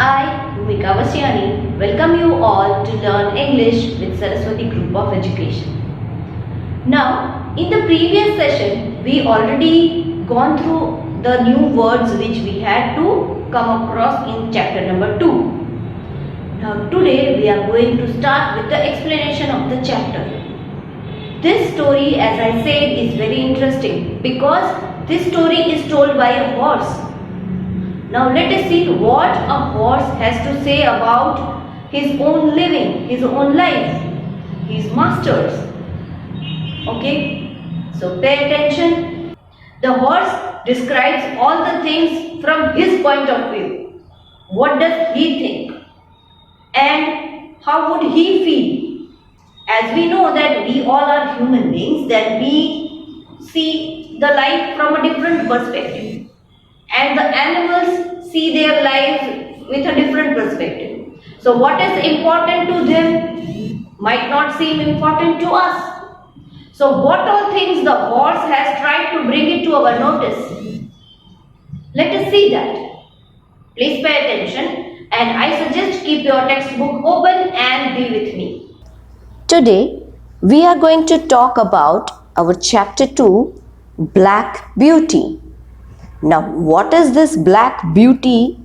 I, Bhumika Vasyani, welcome you all to learn English with Saraswati Group of Education. Now, in the previous session, we already gone through the new words which we had to come across in chapter number 2. Now, today we are going to start with the explanation of the chapter. This story, as I said, is very interesting because this story is told by a horse. Now let us see what a horse has to say about his own living, his own life, his masters. Okay, so pay attention. The horse describes all the things from his point of view. What does he think? And how would he feel? As we know that we all are human beings, that we see the life from a different perspective. And the animals see their lives with a different perspective. So what is important to them might not seem important to us. So what all things the horse has tried to bring it to our notice? Let us see that. Please pay attention and I suggest keep your textbook open and be with me. Today, we are going to talk about our chapter 2, Black Beauty. Now, what is this Black Beauty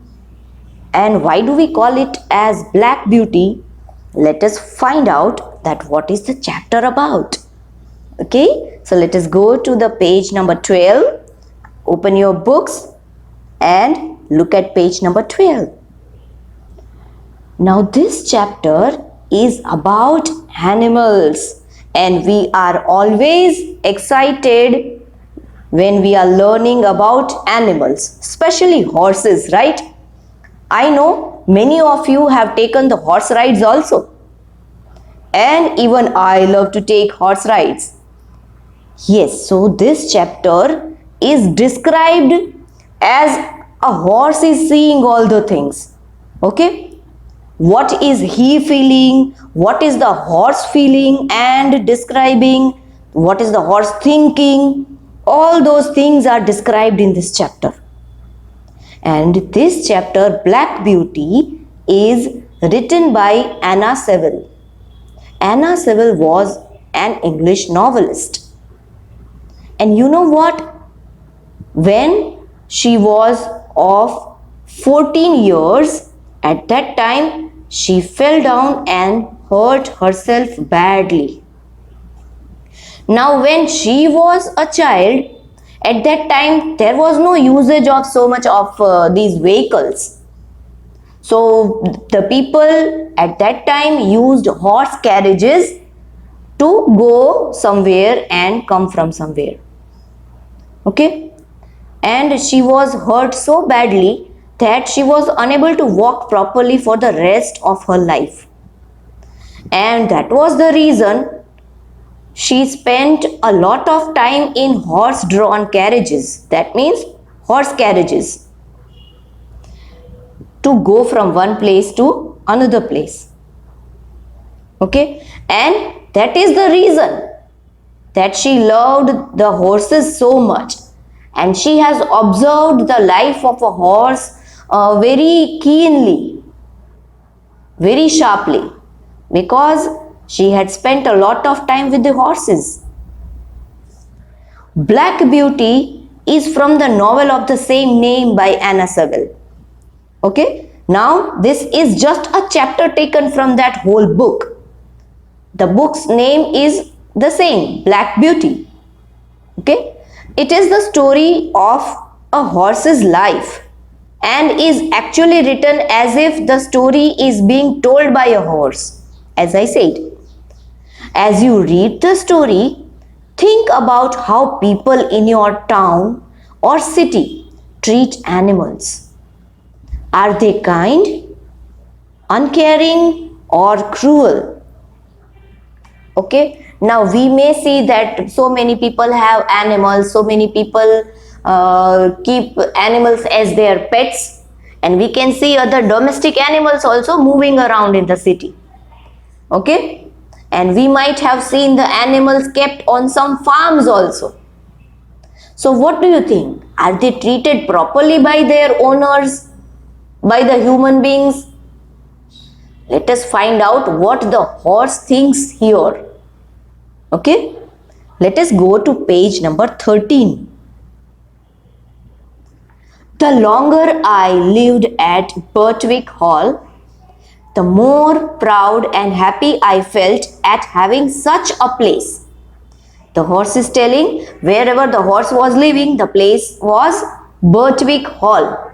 and why do we call it as Black Beauty? Let us find out that what is the chapter about. Okay, so let us go to the page number 12. Open your books and look at page number 12. Now, this chapter is about animals and we are always excited when we are learning about animals, especially horses, right? I know many of you have taken the horse rides also. And even I love to take horse rides. Yes, so this chapter is described as a horse is seeing all the things. Okay? What is he feeling? What is the horse feeling and describing? What is the horse thinking? All those things are described in this chapter. And this chapter, Black Beauty, is written by Anna Sewell. Anna Sewell was an English novelist. And you know what? When she was of 14 years, at that time, she fell down and hurt herself badly. Now, when she was a child, at that time, there was no usage of so much of these vehicles. So, the people at that time used horse carriages to go somewhere and come from somewhere. Okay? And she was hurt so badly that she was unable to walk properly for the rest of her life. And that was the reason she spent a lot of time in horse-drawn carriages. That means horse carriages to go from one place to another place. Okay? And that is the reason that she loved the horses so much. And she has observed the life of a horse very keenly, very sharply, because she had spent a lot of time with the horses. Black Beauty is from the novel of the same name by Anna Sewell. Okay, now this is just a chapter taken from that whole book. The book's name is the same, Black Beauty. Okay, it is the story of a horse's life and is actually written as if the story is being told by a horse, as I said. As you read the story, think about how people in your town or city treat animals. Are they kind, uncaring, or cruel? Okay, now we may see that so many people have animals, so many people keep animals as their pets, and we can see other domestic animals also moving around in the city. Okay? And we might have seen the animals kept on some farms also. So what do you think? Are they treated properly by their owners? by the human beings? Let us find out what the horse thinks here. Okay, let us go to page number 13. The longer I lived at Birtwick Hall, the more proud and happy I felt at having such a place. The horse is telling wherever the horse was living, the place was Birtwick Hall.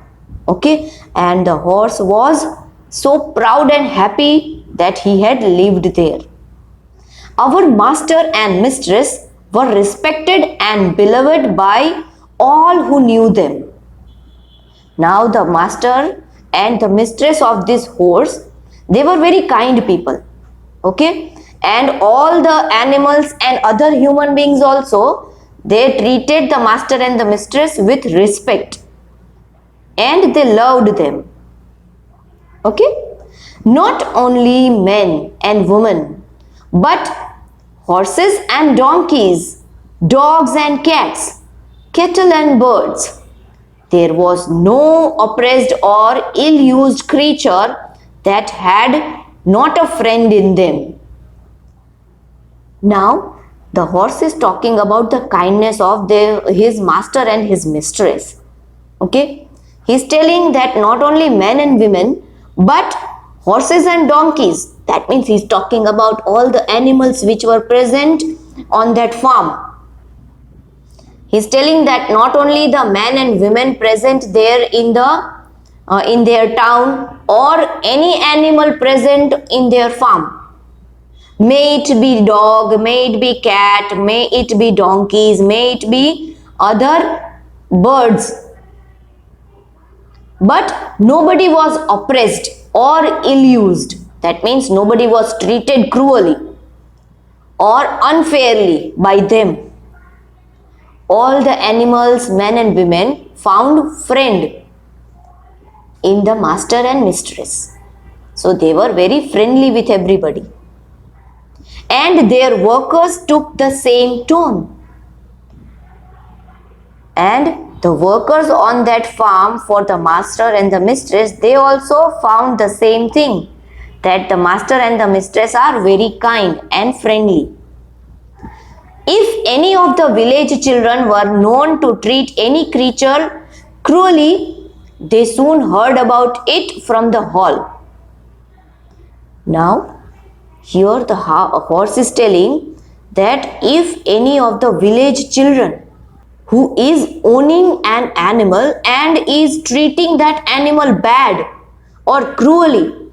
Okay, and the horse was so proud and happy that he had lived there. Our master and mistress were respected and beloved by all who knew them. Now the master and the mistress of this horse, they were very kind people. Okay, and all the animals and other human beings also, they treated the master and the mistress with respect and they loved them. Okay, not only men and women, but horses and donkeys, dogs and cats, cattle and birds. There was no oppressed or ill-used creature that had not a friend in them. Now, the horse is talking about the kindness of his master and his mistress. Okay, he is telling that not only men and women, but horses and donkeys. That means he is talking about all the animals which were present on that farm. He is telling that not only the men and women present there in their town or any animal present in their farm. May it be dog, may it be cat, may it be donkeys, may it be other birds. But nobody was oppressed or ill-used. That means nobody was treated cruelly or unfairly by them. All the animals, men and women, found friend in the master and mistress. So they were very friendly with everybody. And their workers took the same tone. And the workers on that farm for the master and the mistress, they also found the same thing, that the master and the mistress are very kind and friendly. If any of the village children were known to treat any creature cruelly, they soon heard about it from the hall. Now, here the horse is telling that if any of the village children who is owning an animal and is treating that animal bad or cruelly,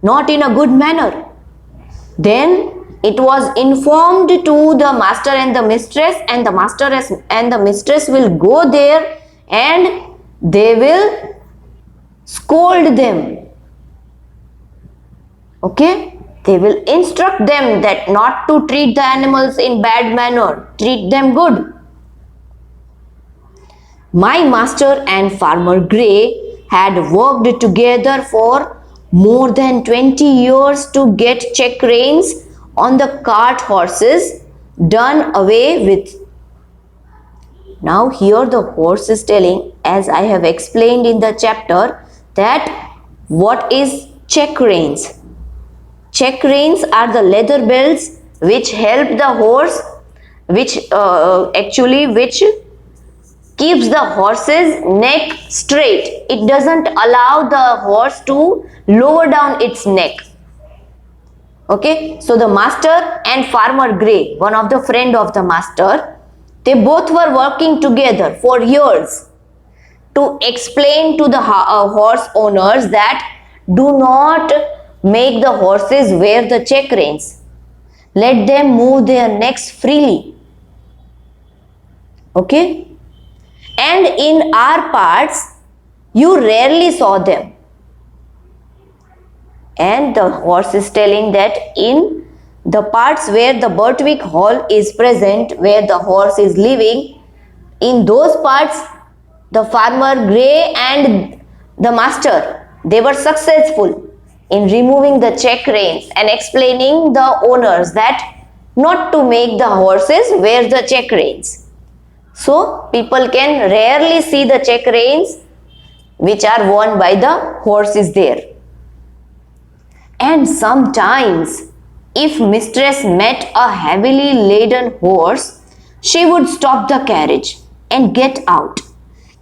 not in a good manner, then it was informed to the master and the mistress, and the master and the mistress will go there and they will scold them. Okay, they will instruct them that not to treat the animals in bad manner, treat them good. My master and Farmer Gray had worked together for more than 20 years to get check reins on the cart horses done away with. Now here the horse is telling, as I have explained in the chapter, that what is check reins. Check reins are the leather belts which help the horse, which keeps the horse's neck straight. It doesn't allow the horse to lower down its neck. Okay, so the master and Farmer Gray, one of the friend of the master, they both were working together for years to explain to the horse owners that do not make the horses wear the check reins. Let them move their necks freely. Okay, and in our parts, you rarely saw them. And the horse is telling that in the parts where the Birtwick Hall is present, where the horse is living, in those parts, the Farmer Gray and the master, they were successful in removing the check reins and explaining the owners that not to make the horses wear the check reins. So people can rarely see the check reins which are worn by the horse is there. And sometimes, if mistress met a heavily laden horse, she would stop the carriage and get out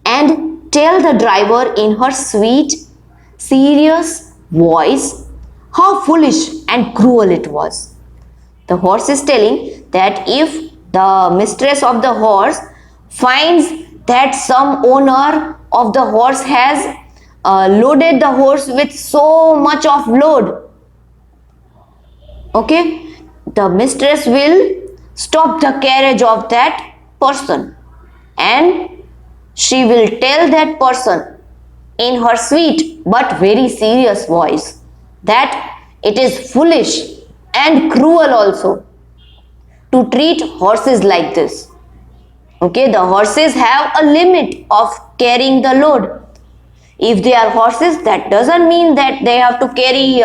and tell the driver in her sweet, serious voice how foolish and cruel it was. The horse is telling that if the mistress of the horse finds that some owner of the horse has loaded the horse with so much of load, okay, the mistress will stop the carriage of that person and she will tell that person in her sweet but very serious voice that it is foolish and cruel also to treat horses like this. Okay, the horses have a limit of carrying the load. If they are horses, that doesn't mean that they have to carry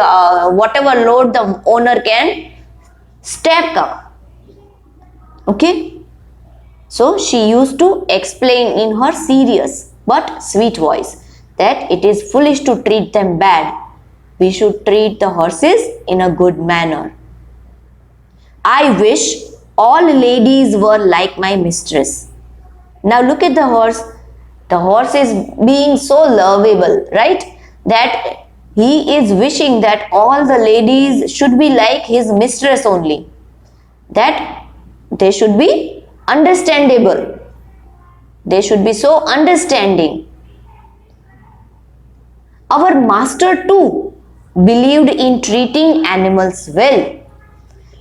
whatever load the owner can stack up. Okay, so she used to explain in her serious but sweet voice that it is foolish to treat them bad. We should treat the horses in a good manner. I wish all ladies were like my mistress. Now look at the horse. The horse is being so lovable, right? That he is wishing that all the ladies should be like his mistress only. That they should be understandable. They should be so understanding. Our master too believed in treating animals well.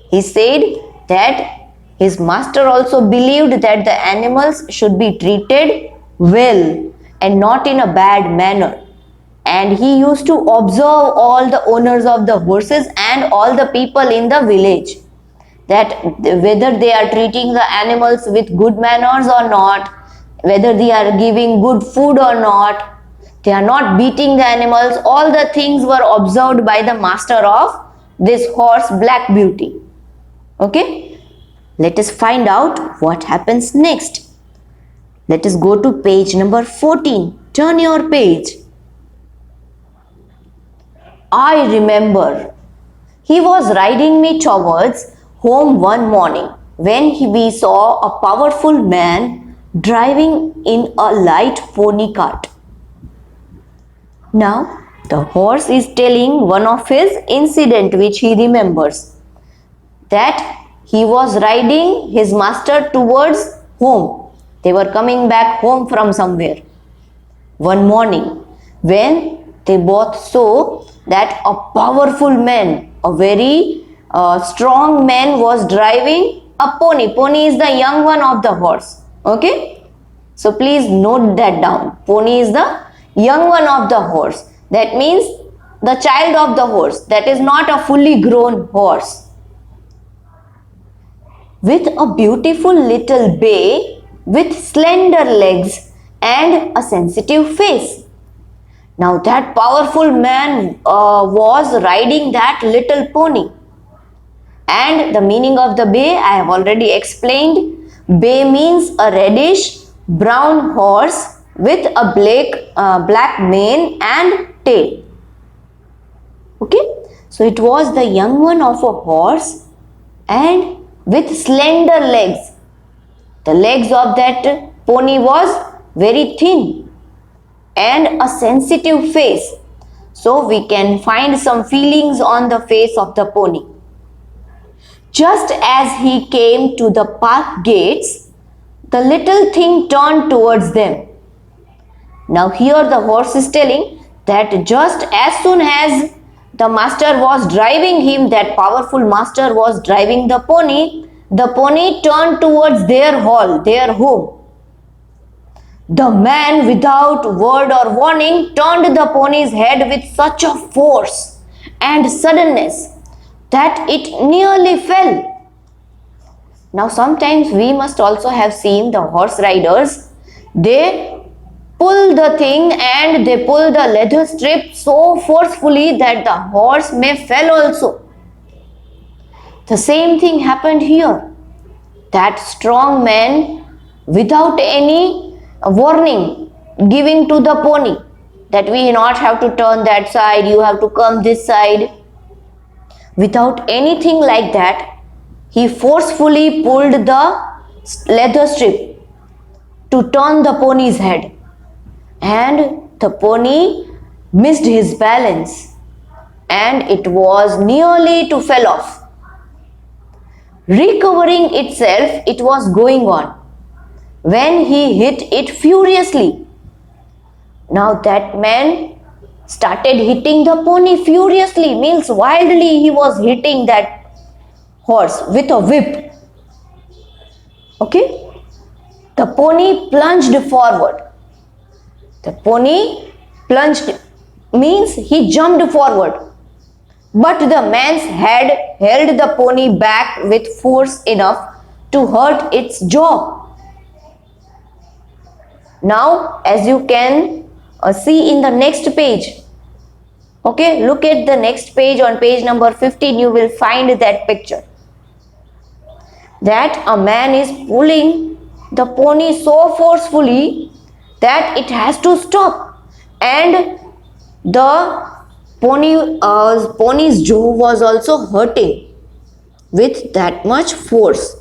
He said that his master also believed that the animals should be treated well and not in a bad manner. And he used to observe all the owners of the horses and all the people in the village, that whether they are treating the animals with good manners or not, whether they are giving good food or not, they are not beating the animals. All the things were observed by the master of this horse, Black Beauty. Okay, let us find out what happens next. Let us go to page number 14. Turn your page. I remember he was riding me towards home one morning when we saw a powerful man driving in a light pony cart. Now, the horse is telling one of his incident which he remembers, that he was riding his master towards home. They were coming back home from somewhere. One morning, when they both saw that a powerful man, a very strong man was driving a pony. Pony is the young one of the horse. Okay? So please note that down. Pony is the young one of the horse. That means the child of the horse. That is not a fully grown horse. With a beautiful little bay with slender legs and a sensitive face. Now that powerful man was riding that little pony. And the meaning of the bay I have already explained. Bay means a reddish brown horse with a black mane and tail. Okay, so it was the young one of a horse and with slender legs. The legs of that pony was very thin and a sensitive face. So we can find some feelings on the face of the pony. Just as he came to the park gates, the little thing turned towards them. Now here the horse is telling that just as soon as the master was driving him, that powerful master was driving the pony turned towards their hall, their home. The man, without word or warning, turned the pony's head with such a force and suddenness that it nearly fell. Now sometimes we must also have seen the horse riders, they pull the thing and they pull the leather strip so forcefully that the horse may fall also. The same thing happened here. That strong man, without any warning giving to the pony, that we not have to turn that side, you have to come this side. Without anything like that, he forcefully pulled the leather strip to turn the pony's head, and the pony missed his balance and it was nearly to fall off. Recovering itself, it was going on when he hit it furiously. Now that man started hitting the pony furiously, means wildly he was hitting that horse with a whip. Okay? The pony plunged forward. The pony plunged means he jumped forward. But the man's head held the pony back with force enough to hurt its jaw. Now, as you can see in the next page, okay, look at the next page. On page number 15, you will find that picture. That a man is pulling the pony so forcefully that it has to stop, and the pony's jaw was also hurting with that much force,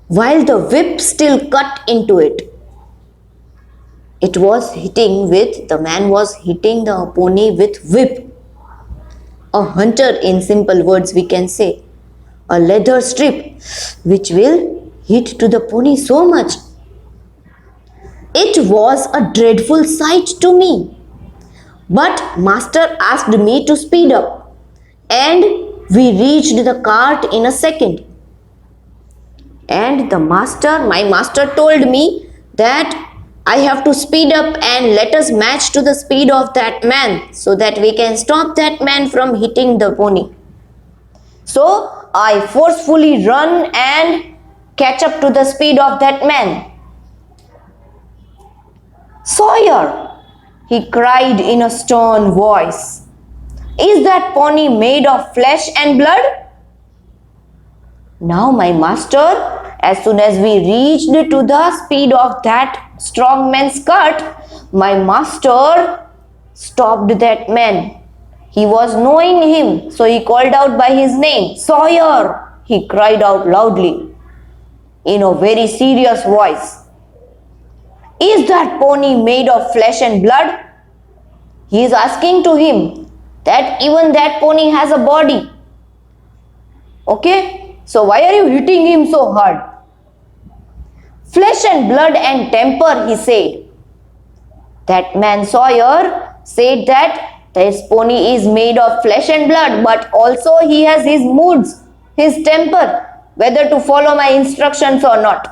while the whip still cut into it. It was hitting with, the man was hitting the pony with whip. A hunter, in simple words we can say, a leather strip which will hit to the pony so much. It was a dreadful sight to me, but master asked me to speed up, and we reached the cart in a second. And my master told me that I have to speed up and let us match to the speed of that man so that we can stop that man from hitting the pony. So I forcefully run and catch up to the speed of that man. Sawyer, he cried in a stern voice, is that pony made of flesh and blood? Now my master, as soon as we reached to the speed of that strong man's cart, my master stopped that man. He was knowing him, so he called out by his name. Sawyer, he cried out loudly in a very serious voice. Is that pony made of flesh and blood? He is asking to him that even that pony has a body. Okay? So why are you hitting him so hard? Flesh and blood and temper, he said. That man Sawyer said that this pony is made of flesh and blood, but also he has his moods, his temper, whether to follow my instructions or not.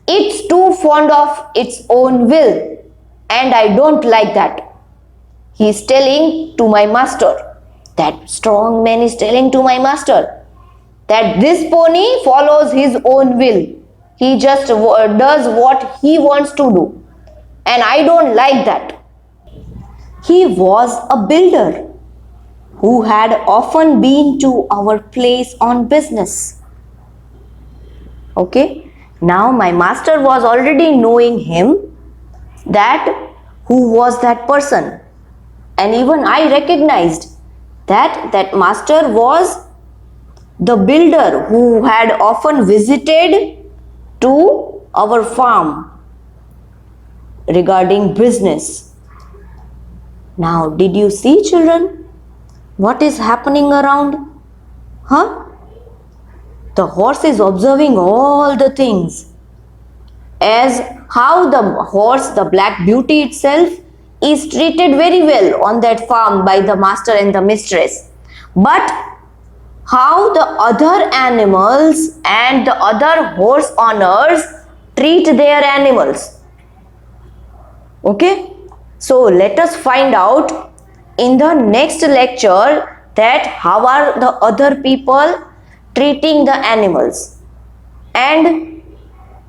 It's too fond of its own will, and I don't like that. He is telling to my master, that strong man is telling to my master that this pony follows his own will. He just does what he wants to do, and I don't like that. He was a builder who had often been to our place on business. Okay? Now my master was already knowing him, that who was that person, and even I recognized that master was the builder who had often visited to our farm regarding business. Now, did you see, children, what is happening around? The horse is observing all the things, as how the horse, the black beauty itself, is treated very well on that farm by the master and the mistress. But how the other animals and the other horse owners treat their animals. Okay? So let us find out in the next lecture that how are the other people treating the animals and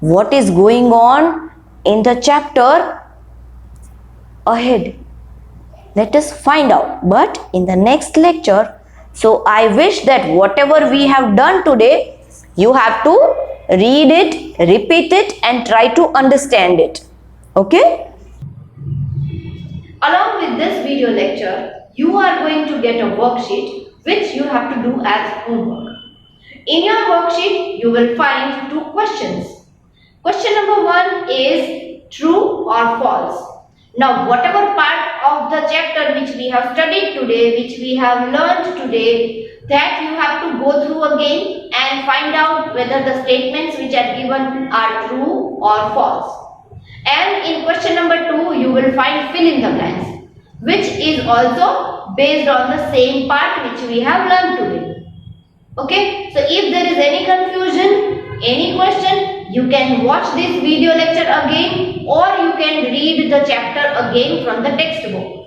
what is going on in the chapter ahead. Let us find out, but in the next lecture. So I wish that whatever we have done today, you have to read it, repeat it and try to understand it. Okay? Along with this video lecture, you are going to get a worksheet which you have to do as homework. In your worksheet, you will find two questions. Question number 1 is true or false. Now, whatever part of the chapter which we have studied today, which we have learned today, that you have to go through again and find out whether the statements which are given are true or false. And in question number 2, you will find fill in the blanks, which is also based on the same part which we have learned today. Okay, so if there is any confusion, any question, you can watch this video lecture again or you can read the chapter again from the textbook.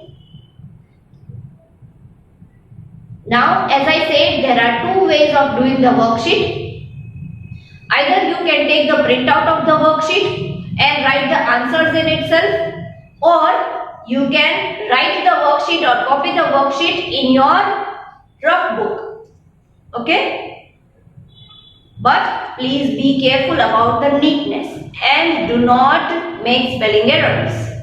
Now, as I said, there are two ways of doing the worksheet. Either you can take the printout of the worksheet and write the answers in itself, or you can write the worksheet or copy the worksheet in your rough book. Okay? But please be careful about the neatness and do not make spelling errors.